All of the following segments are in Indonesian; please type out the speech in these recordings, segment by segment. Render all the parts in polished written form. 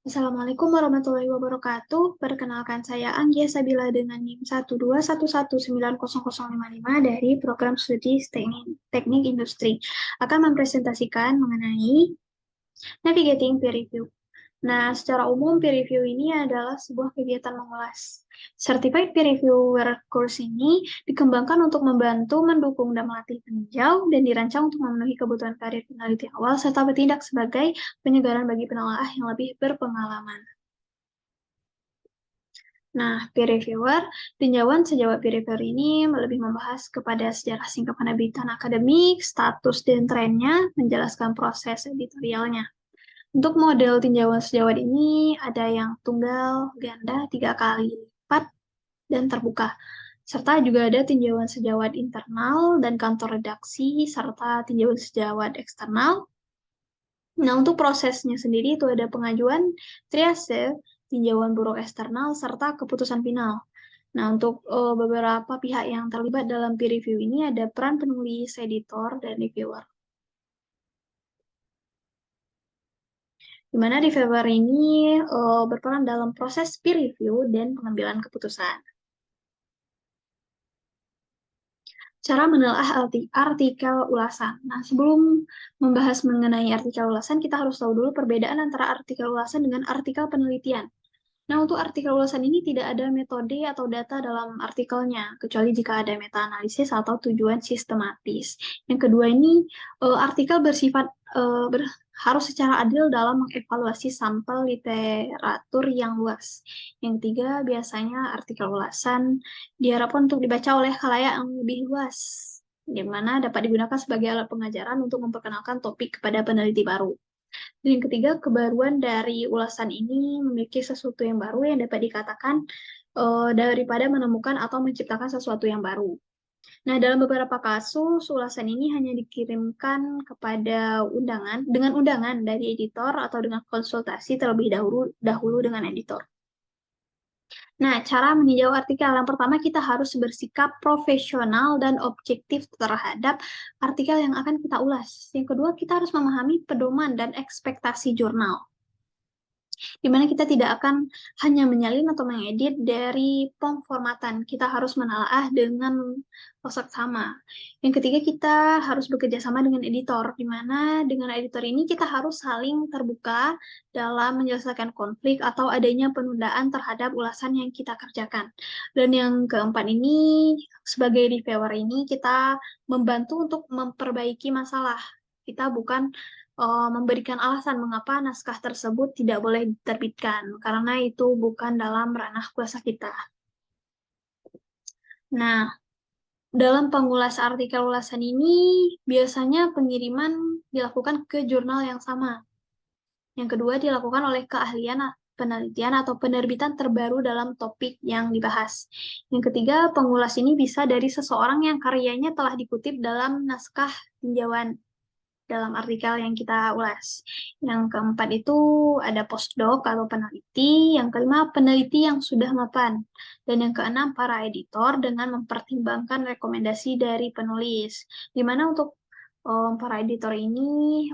Assalamualaikum warahmatullahi wabarakatuh. Perkenalkan saya Anggia Sabila dengan NIM 121190055 dari program studi Teknik Industri. Akan mempresentasikan mengenai Navigating Peer Review. Nah, secara umum peer review ini adalah sebuah kegiatan mengulas. Certified Peer Reviewer course ini dikembangkan untuk membantu, mendukung, dan melatih peninjau, dan dirancang untuk memenuhi kebutuhan karir peneliti awal, serta bertindak sebagai penyegaran bagi penelaah yang lebih berpengalaman. Nah, peer reviewer, tinjauan sejawat peer reviewer ini lebih membahas kepada sejarah singkat penerbitan akademik, status dan trennya, menjelaskan proses editorialnya. Untuk model tinjauan sejawat ini ada yang tunggal, ganda, 3 kali lipat, dan terbuka. Serta juga ada tinjauan sejawat internal dan kantor redaksi, serta tinjauan sejawat eksternal. Nah, untuk prosesnya sendiri itu ada pengajuan, triase, tinjauan buruk eksternal, serta keputusan final. Nah, untuk beberapa pihak yang terlibat dalam peer review ini ada peran penulis, editor, dan reviewer. Di mana reviewer ini berperan dalam proses peer review dan pengambilan keputusan. Cara menelaah artikel ulasan. Nah, sebelum membahas mengenai artikel ulasan, kita harus tahu dulu perbedaan antara artikel ulasan dengan artikel penelitian. Nah, untuk artikel ulasan ini tidak ada metode atau data dalam artikelnya, kecuali jika ada meta-analisis atau tujuan sistematis. Yang kedua ini, artikel bersifat harus secara adil dalam mengevaluasi sampel literatur yang luas. Yang ketiga, biasanya artikel ulasan diharapkan untuk dibaca oleh khalayak yang lebih luas, di mana dapat digunakan sebagai alat pengajaran untuk memperkenalkan topik kepada peneliti baru. Dan yang ketiga, kebaruan dari ulasan ini memiliki sesuatu yang baru yang dapat dikatakan daripada menemukan atau menciptakan sesuatu yang baru. Nah, dalam beberapa kasus, ulasan ini hanya dikirimkan kepada dengan undangan dari editor atau dengan konsultasi terlebih dahulu dengan editor. Nah, cara meninjau artikel yang pertama kita harus bersikap profesional dan objektif terhadap artikel yang akan kita ulas. Yang kedua, kita harus memahami pedoman dan ekspektasi jurnal, di mana kita tidak akan hanya menyalin atau mengedit dari pemformatan. Kita harus menelaah dengan sama. Yang ketiga, kita harus bekerja sama dengan editor, di mana dengan editor ini kita harus saling terbuka dalam menyelesaikan konflik atau adanya penundaan terhadap ulasan yang kita kerjakan. Dan yang keempat ini, sebagai reviewer ini, kita membantu untuk memperbaiki masalah. Kita bukan memberikan alasan mengapa naskah tersebut tidak boleh diterbitkan, karena itu bukan dalam ranah kuasa kita. Nah, dalam pengulas artikel ulasan ini, biasanya pengiriman dilakukan ke jurnal yang sama. Yang kedua, dilakukan oleh keahlian penelitian atau penerbitan terbaru dalam topik yang dibahas. Yang ketiga, pengulas ini bisa dari seseorang yang karyanya telah dikutip dalam naskah tinjauan dalam artikel yang kita ulas. Yang keempat itu ada postdoc atau peneliti. Yang kelima, peneliti yang sudah mapan. Dan yang keenam, para editor dengan mempertimbangkan rekomendasi dari penulis. Di mana untuk para editor ini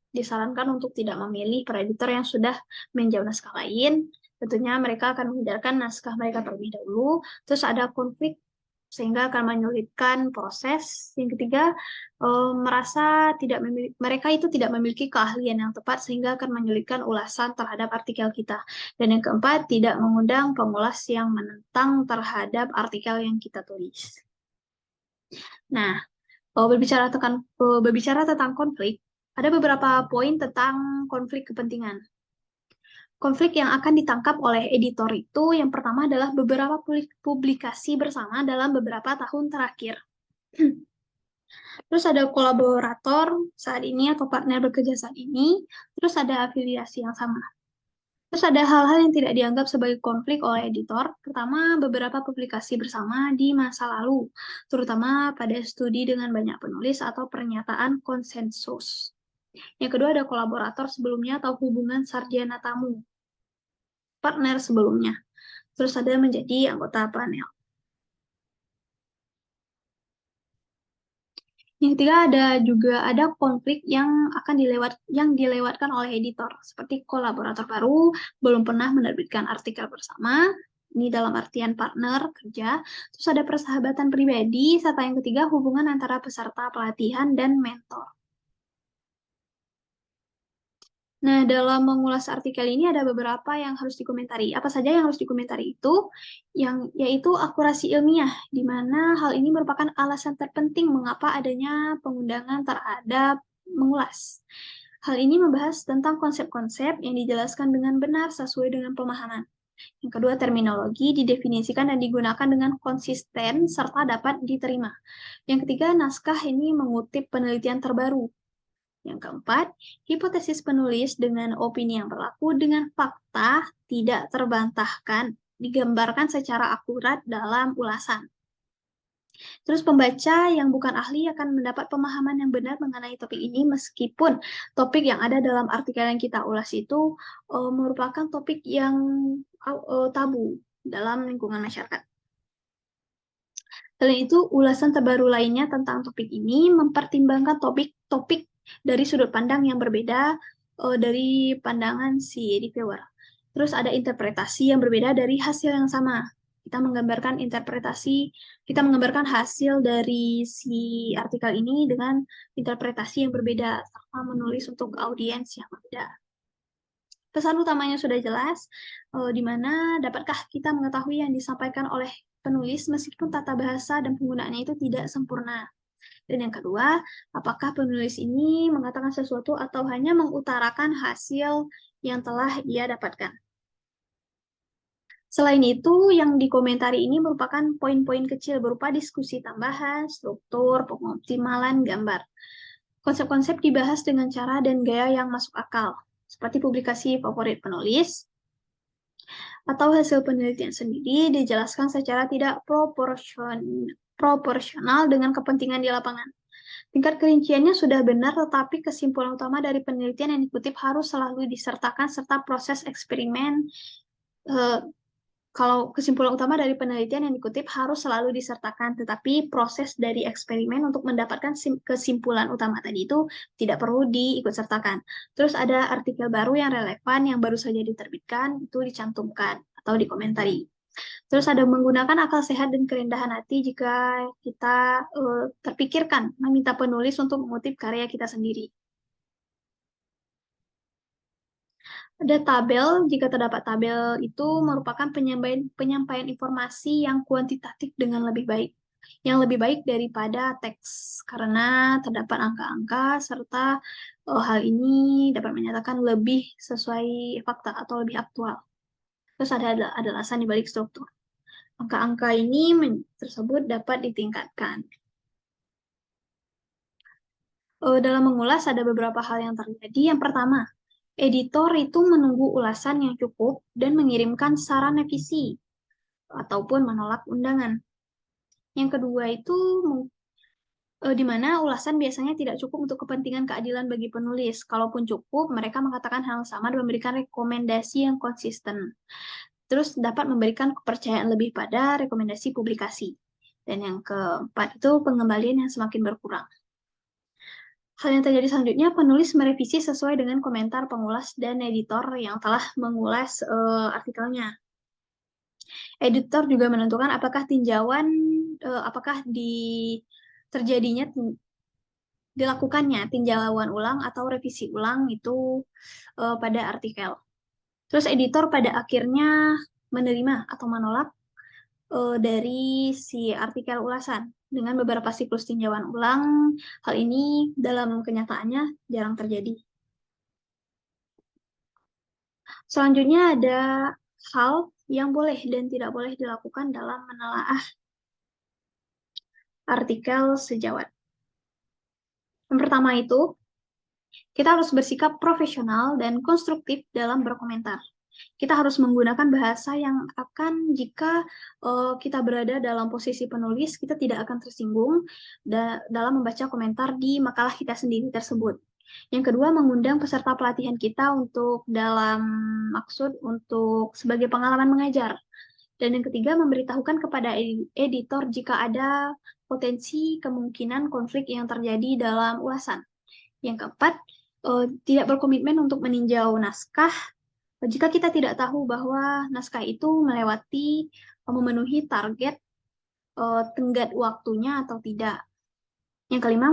disarankan untuk tidak memilih para editor yang sudah menjauh naskah lain. Tentunya mereka akan mengedarkan naskah mereka terlebih dahulu. Terus ada konflik sehingga akan menyulitkan proses. Yang ketiga, mereka itu tidak memiliki keahlian yang tepat sehingga akan menyulitkan ulasan terhadap artikel kita. Dan yang keempat, tidak mengundang pengulas yang menentang terhadap artikel yang kita tulis. Nah, berbicara tentang konflik, ada beberapa poin tentang konflik kepentingan. Konflik yang akan ditangkap oleh editor itu yang pertama adalah beberapa publikasi bersama dalam beberapa tahun terakhir. Terus ada kolaborator saat ini atau partner bekerja saat ini, terus ada afiliasi yang sama. Terus ada hal-hal yang tidak dianggap sebagai konflik oleh editor. Pertama, beberapa publikasi bersama di masa lalu, terutama pada studi dengan banyak penulis atau pernyataan konsensus. Yang kedua ada kolaborator sebelumnya atau hubungan sarjana tamu, partner sebelumnya. Terus ada menjadi anggota panel. Yang ketiga ada konflik yang dilewatkan oleh editor, seperti kolaborator baru belum pernah menerbitkan artikel bersama. Ini dalam artian partner kerja. Terus ada persahabatan pribadi, serta yang ketiga hubungan antara peserta pelatihan dan mentor. Nah, dalam mengulas artikel ini ada beberapa yang harus dikomentari. Apa saja yang harus dikomentari itu? Yaitu akurasi ilmiah, di mana hal ini merupakan alasan terpenting mengapa adanya pengundangan terhadap mengulas. Hal ini membahas tentang konsep-konsep yang dijelaskan dengan benar sesuai dengan pemahaman. Yang kedua, terminologi didefinisikan dan digunakan dengan konsisten serta dapat diterima. Yang ketiga, naskah ini mengutip penelitian terbaru. Yang keempat, hipotesis penulis dengan opini yang berlaku dengan fakta tidak terbantahkan, digambarkan secara akurat dalam ulasan. Terus pembaca yang bukan ahli akan mendapat pemahaman yang benar mengenai topik ini meskipun topik yang ada dalam artikel yang kita ulas itu merupakan topik yang tabu dalam lingkungan masyarakat. Selain itu, ulasan terbaru lainnya tentang topik ini mempertimbangkan topik-topik dari sudut pandang yang berbeda dari pandangan si reviewer. Terus ada interpretasi yang berbeda dari hasil yang sama. Kita menggambarkan hasil dari si artikel ini dengan interpretasi yang berbeda, serta menulis untuk audiens yang berbeda. Pesan utamanya sudah jelas, di mana dapatkah kita mengetahui yang disampaikan oleh penulis meskipun tata bahasa dan penggunaannya itu tidak sempurna. Dan yang kedua, apakah penulis ini mengatakan sesuatu atau hanya mengutarakan hasil yang telah ia dapatkan. Selain itu, yang dikomentari ini merupakan poin-poin kecil berupa diskusi tambahan, struktur, pengoptimalan gambar. Konsep-konsep dibahas dengan cara dan gaya yang masuk akal, seperti publikasi favorit penulis, atau hasil penelitian sendiri dijelaskan secara tidak proporsional dengan kepentingan di lapangan. Tingkat kerinciannya sudah benar, tetapi kesimpulan utama dari penelitian yang dikutip harus selalu disertakan serta proses eksperimen. Kalau kesimpulan utama dari penelitian yang dikutip harus selalu disertakan, tetapi proses dari eksperimen untuk mendapatkan kesimpulan utama tadi itu tidak perlu diikutsertakan. Terus ada artikel baru yang relevan yang baru saja diterbitkan, itu dicantumkan atau dikomentari. Terus ada menggunakan akal sehat dan kerendahan hati jika kita terpikirkan meminta penulis untuk mengutip karya kita sendiri. Ada tabel, jika terdapat tabel itu merupakan penyampaian informasi yang kuantitatif dengan lebih baik. Yang lebih baik daripada teks, karena terdapat angka-angka serta hal ini dapat menyatakan lebih sesuai fakta atau lebih aktual. Terus ada alasan di balik struktur. Angka-angka ini tersebut dapat ditingkatkan. Dalam mengulas ada beberapa hal yang terjadi. Yang pertama, editor itu menunggu ulasan yang cukup dan mengirimkan saran revisi ataupun menolak undangan. Yang kedua itu di mana ulasan biasanya tidak cukup untuk kepentingan keadilan bagi penulis. Kalaupun cukup, mereka mengatakan hal yang sama dan memberikan rekomendasi yang konsisten. Terus dapat memberikan kepercayaan lebih pada rekomendasi publikasi. Dan yang keempat itu pengembalian yang semakin berkurang. Hal yang terjadi selanjutnya, penulis merevisi sesuai dengan komentar pengulas dan editor yang telah mengulas artikelnya. Editor juga menentukan apakah dilakukannya tinjauan ulang atau revisi ulang itu pada artikel. Terus editor pada akhirnya menerima atau menolak dari si artikel ulasan dengan beberapa siklus tinjauan ulang. Hal ini dalam kenyataannya jarang terjadi. Selanjutnya ada hal yang boleh dan tidak boleh dilakukan dalam menelaah artikel sejawat. Yang pertama itu, kita harus bersikap profesional dan konstruktif dalam berkomentar. Kita harus menggunakan bahasa yang jika kita berada dalam posisi penulis, kita tidak akan tersinggung dalam membaca komentar di makalah kita sendiri tersebut. Yang kedua, mengundang peserta pelatihan kita untuk sebagai pengalaman mengajar. Dan yang ketiga, memberitahukan kepada editor jika ada potensi kemungkinan konflik yang terjadi dalam ulasan. Yang keempat, tidak berkomitmen untuk meninjau naskah jika kita tidak tahu bahwa naskah itu memenuhi target tenggat waktunya atau tidak. Yang kelima,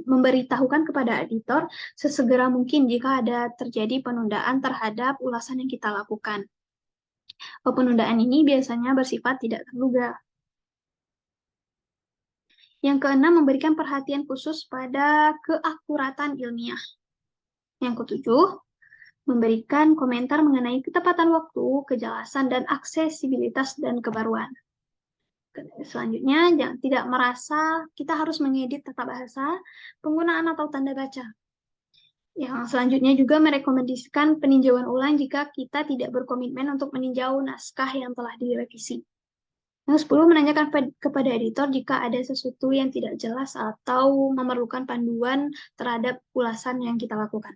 memberitahukan kepada editor sesegera mungkin jika ada terjadi penundaan terhadap ulasan yang kita lakukan. Penundaan ini biasanya bersifat tidak terduga. Yang keenam, memberikan perhatian khusus pada keakuratan ilmiah. Yang ketujuh, memberikan komentar mengenai ketepatan waktu, kejelasan, dan aksesibilitas dan kebaruan. Selanjutnya, tidak merasa kita harus mengedit tata bahasa, penggunaan atau tanda baca. Yang selanjutnya juga merekomendasikan peninjauan ulang jika kita tidak berkomitmen untuk meninjau naskah yang telah direvisi. Yang 10, menanyakan kepada editor jika ada sesuatu yang tidak jelas atau memerlukan panduan terhadap ulasan yang kita lakukan.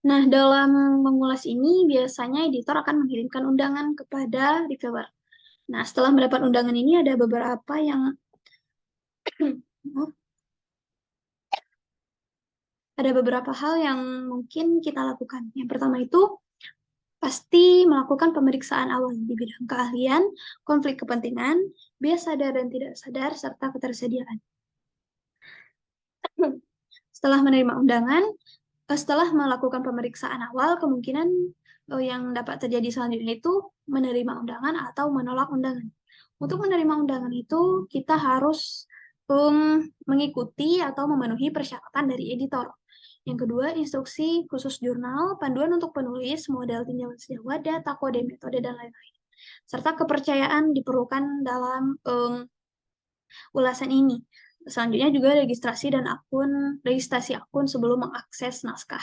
Nah, dalam mengulas ini, biasanya editor akan mengirimkan undangan kepada reviewer. Nah, setelah mendapat undangan ini, ada beberapa hal yang mungkin kita lakukan. Yang pertama itu, pasti melakukan pemeriksaan awal di bidang keahlian, konflik kepentingan, bias sadar dan tidak sadar, serta ketersediaan. Setelah menerima undangan, setelah melakukan pemeriksaan awal, kemungkinan yang dapat terjadi selanjutnya itu menerima undangan atau menolak undangan. Untuk menerima undangan itu, kita harus mengikuti atau memenuhi persyaratan dari editor. Yang kedua, instruksi khusus jurnal, panduan untuk penulis, model tinjauan sejawat, data, kode, metode, dan lain-lain. Serta kepercayaan diperlukan dalam ulasan ini. Selanjutnya juga registrasi akun sebelum mengakses naskah.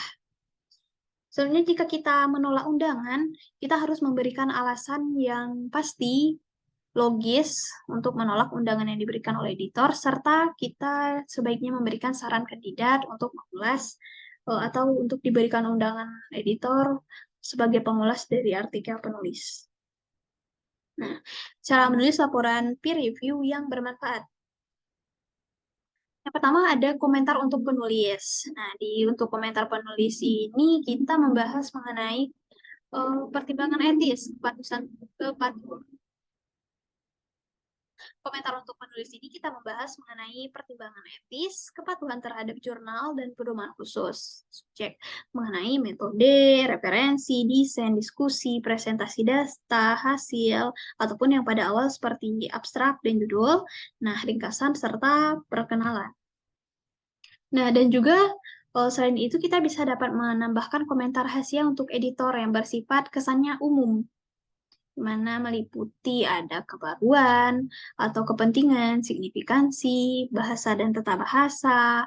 Sebenarnya jika kita menolak undangan, kita harus memberikan alasan yang pasti, logis untuk menolak undangan yang diberikan oleh editor, serta kita sebaiknya memberikan saran kandidat untuk mengulas atau untuk diberikan undangan editor sebagai pengulas dari artikel penulis. Nah, cara menulis laporan peer review yang bermanfaat. Yang pertama ada komentar untuk penulis. Nah, untuk komentar penulis ini kita membahas mengenai pertimbangan etis, komentar untuk penulis ini kita membahas mengenai pertimbangan etis, kepatuhan terhadap jurnal, dan pedoman khusus. Subjek mengenai metode, referensi, desain, diskusi, presentasi data, hasil, ataupun yang pada awal seperti abstrak dan judul, nah ringkasan, serta perkenalan. Nah, dan juga selain itu kita bisa dapat menambahkan komentar rahasia untuk editor yang bersifat kesannya umum, di mana meliputi ada kebaruan atau kepentingan, signifikansi, bahasa dan tata bahasa,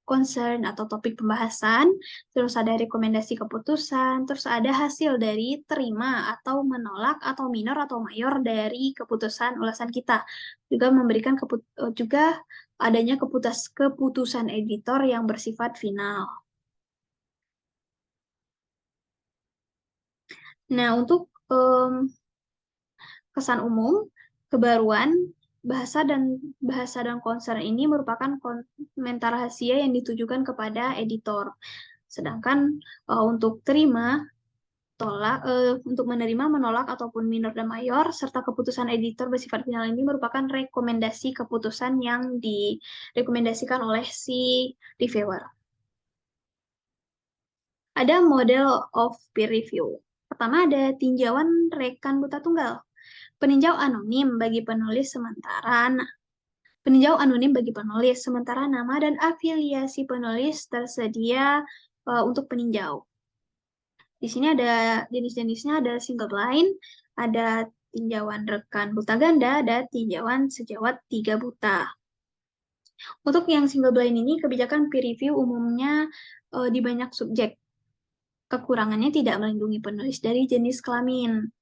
concern atau topik pembahasan, terus ada rekomendasi keputusan, terus ada hasil dari terima atau menolak atau minor atau mayor dari keputusan ulasan kita. Juga memberikan juga adanya keputusan editor yang bersifat final. Nah, untuk kesan umum, kebaruan, bahasa dan concern ini merupakan komentar rahasia yang ditujukan kepada editor. Sedangkan untuk untuk menerima, menolak, ataupun minor dan mayor, serta keputusan editor bersifat final ini merupakan rekomendasi keputusan yang direkomendasikan oleh si reviewer. Ada model of peer review. Pertama ada tinjauan rekan buta tunggal. Peninjau anonim bagi penulis sementara nama dan afiliasi penulis tersedia untuk peninjau. Di sini ada jenis-jenisnya, ada single blind, ada tinjauan rekan buta ganda, ada tinjauan sejawat 3 buta. Untuk yang single blind ini, kebijakan peer review umumnya di banyak subjek. Kekurangannya tidak melindungi penulis dari jenis kelamin.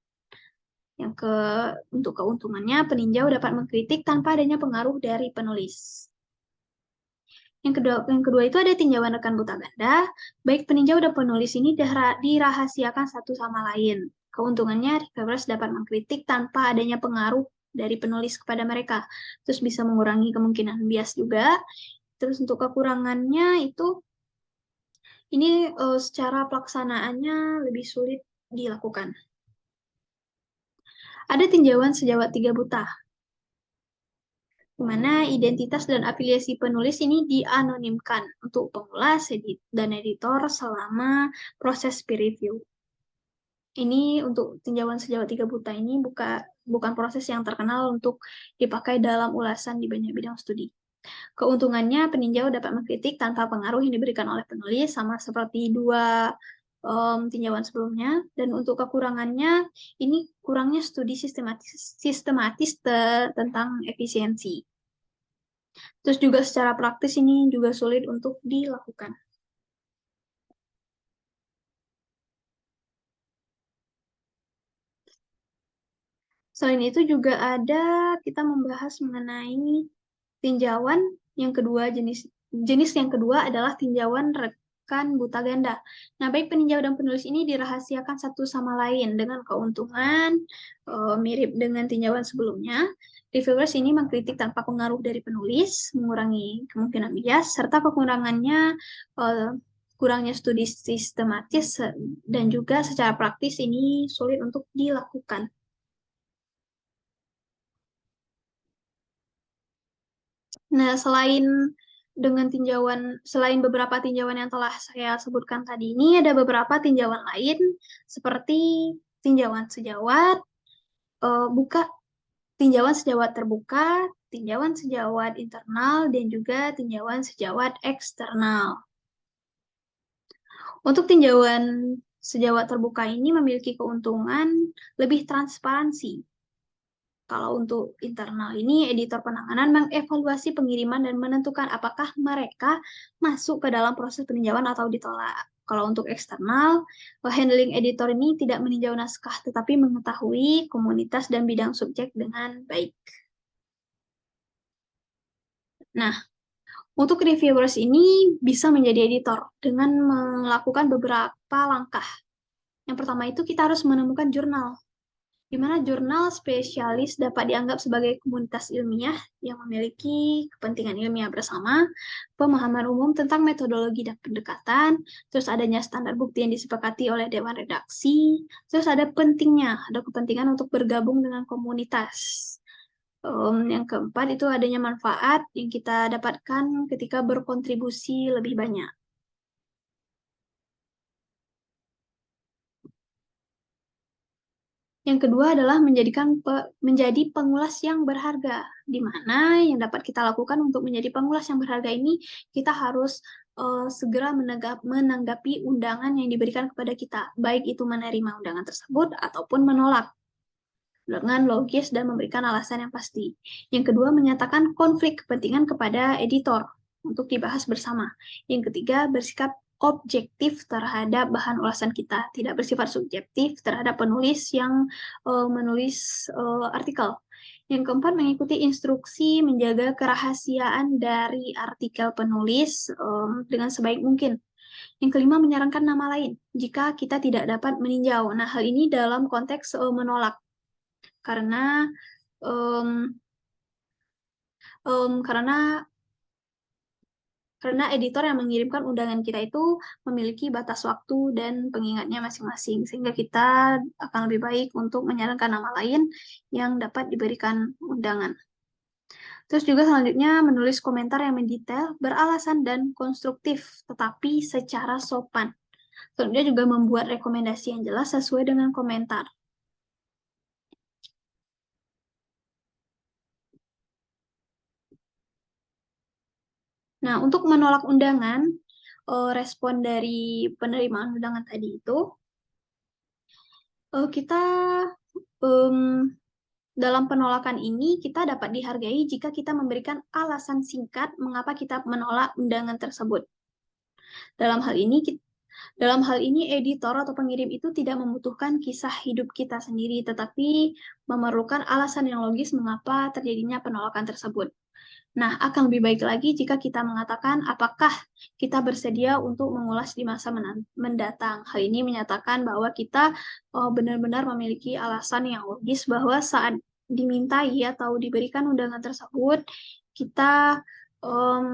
Untuk keuntungannya, peninjau dapat mengkritik tanpa adanya pengaruh dari penulis. Yang kedua itu ada tinjauan rekan buta ganda, baik peninjau dan penulis ini dirahasiakan satu sama lain. Keuntungannya, reviewers dapat mengkritik tanpa adanya pengaruh dari penulis kepada mereka. Terus bisa mengurangi kemungkinan bias juga. Terus untuk kekurangannya itu, ini secara pelaksanaannya lebih sulit dilakukan. Ada tinjauan sejawat 3 buta, di mana identitas dan afiliasi penulis ini dianonimkan untuk pengulas dan editor selama proses peer review. Ini untuk tinjauan sejawat 3 buta ini bukan proses yang terkenal untuk dipakai dalam ulasan di banyak bidang studi. Keuntungannya, peninjau dapat mengkritik tanpa pengaruh yang diberikan oleh penulis, sama seperti 2 tinjauan sebelumnya. Dan untuk kekurangannya, ini kurangnya studi sistematis tentang efisiensi. Terus juga secara praktis ini juga sulit untuk dilakukan. Selain itu juga kita membahas mengenai tinjauan yang kedua, jenis yang kedua adalah tinjauan rekan buta ganda. Nah, baik peninjau dan penulis ini dirahasiakan satu sama lain dengan keuntungan mirip dengan tinjauan sebelumnya. Reviewers ini mengkritik tanpa pengaruh dari penulis, mengurangi kemungkinan bias, serta kekurangannya kurangnya studi sistematis dan juga secara praktis ini sulit untuk dilakukan. Nah, selain beberapa tinjauan yang telah saya sebutkan tadi ini, ada beberapa tinjauan lain seperti tinjauan sejawat, buka, tinjauan sejawat terbuka, tinjauan sejawat internal, dan juga tinjauan sejawat eksternal. Untuk tinjauan sejawat terbuka ini memiliki keuntungan lebih transparansi. Kalau untuk internal ini, editor penanganan mengevaluasi pengiriman dan menentukan apakah mereka masuk ke dalam proses peninjauan atau ditolak. Kalau untuk eksternal, handling editor ini tidak meninjau naskah, tetapi mengetahui komunitas dan bidang subjek dengan baik. Nah, untuk reviewers ini bisa menjadi editor dengan melakukan beberapa langkah. Yang pertama itu kita harus menemukan jurnal, di mana jurnal spesialis dapat dianggap sebagai komunitas ilmiah yang memiliki kepentingan ilmiah bersama, pemahaman umum tentang metodologi dan pendekatan, terus adanya standar bukti yang disepakati oleh dewan redaksi, terus ada kepentingan untuk bergabung dengan komunitas. Yang keempat itu adanya manfaat yang kita dapatkan ketika berkontribusi lebih banyak. Yang kedua adalah menjadi pengulas yang berharga, di mana yang dapat kita lakukan untuk menjadi pengulas yang berharga ini, kita harus segera menanggapi undangan yang diberikan kepada kita, baik itu menerima undangan tersebut ataupun menolak, dengan logis dan memberikan alasan yang pasti. Yang kedua, menyatakan konflik kepentingan kepada editor untuk dibahas bersama. Yang ketiga, bersikap objektif terhadap bahan ulasan kita, tidak bersifat subjektif terhadap penulis yang menulis artikel. Yang keempat, mengikuti instruksi menjaga kerahasiaan dari artikel penulis dengan sebaik mungkin. Yang kelima, menyarankan nama lain jika kita tidak dapat meninjau. Nah, hal ini dalam konteks menolak, karena um, karena editor yang mengirimkan undangan kita itu memiliki batas waktu dan pengingatnya masing-masing, sehingga kita akan lebih baik untuk menyarankan nama lain yang dapat diberikan undangan. Terus juga selanjutnya menulis komentar yang mendetail, beralasan, dan konstruktif, tetapi secara sopan. Selanjutnya juga membuat rekomendasi yang jelas sesuai dengan komentar. Nah, untuk menolak undangan, respon dari penerimaan undangan tadi itu, kita dalam penolakan ini kita dapat dihargai jika kita memberikan alasan singkat mengapa kita menolak undangan tersebut. Dalam hal ini editor atau pengirim itu tidak membutuhkan kisah hidup kita sendiri, tetapi memerlukan alasan yang logis mengapa terjadinya penolakan tersebut. Nah, akan lebih baik lagi jika kita mengatakan apakah kita bersedia untuk mengulas di masa mendatang. Hal ini menyatakan bahwa kita benar-benar memiliki alasan yang logis bahwa saat dimintai atau diberikan undangan tersebut, kita um,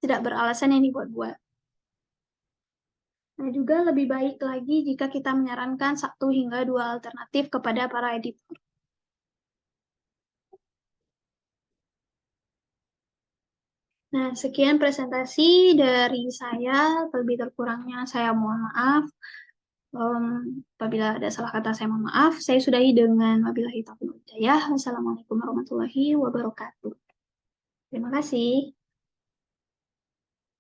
tidak beralasan yang dibuat-buat. Nah, juga lebih baik lagi jika kita menyarankan 1 hingga 2 alternatif kepada para editor. Nah, sekian presentasi dari saya. Lebih terkurangnya saya mohon maaf. Apabila ada salah kata saya mohon maaf. Saya sudahi dengan wabillahi taufiq wal hidayah. Wassalamualaikum warahmatullahi wabarakatuh. Terima kasih.